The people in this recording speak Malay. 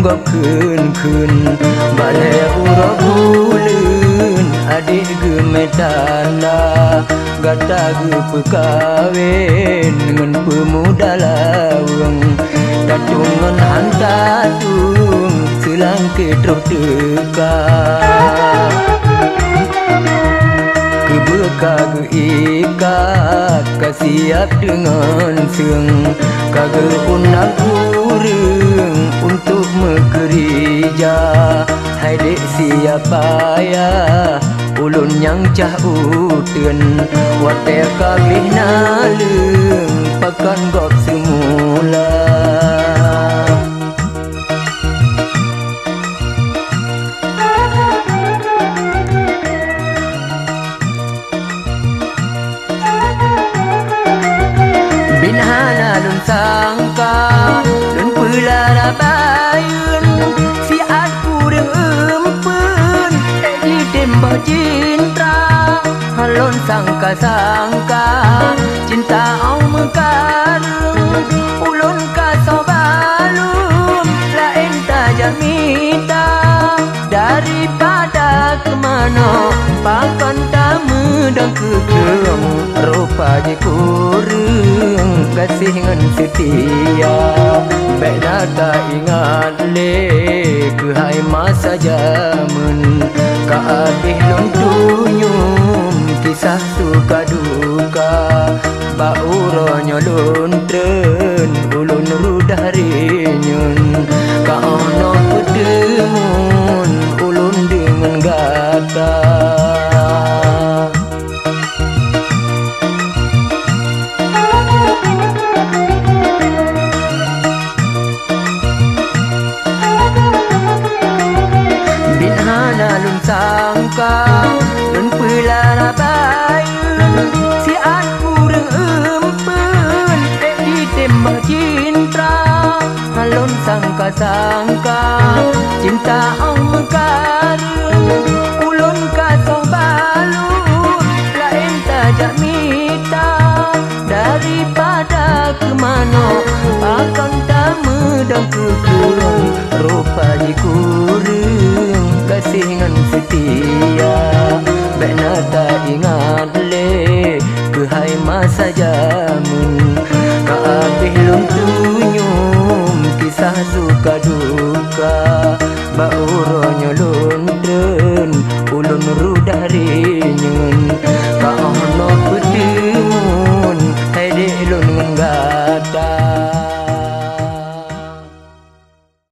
gop kun bale uro buleun adik gemetana gata ge pekawin ngan pemuda laweng tatungan hantatung selang kedrop teka kebeka ikat kasiap dengan seng kage undang urang untuk mekerja hai dek siapa ya ulun yang cah uten wate kalih naleng pakan gop semula lun sangka lun pelara bayun si aku deng empen di tembak cinta halon sangka cinta au mekarung ulun kasau balum lain tajam minta daripada kemana pakan tamu dan kekerong rupanya kurang kasih ngan setia baik data ingat le ke hai masa jaman ka abih lon tunyum kisah suka duka ba uronyo lon tren ulun rudah renyun ka ono pedemun ulun dengan gata lun sangka lun pelara bayun si aku deng empen di tembak cinta halon sangka cinta au mekarung ulun kasau balut lain tajak mita daripada kemana akan tamu dan kekurung rupanya kurang kasih ngan setia baik nata ingat le ke hai masa jaman ka abih lum tunyum kisah suka duka ba uronyo lon tren ulun rudah renyun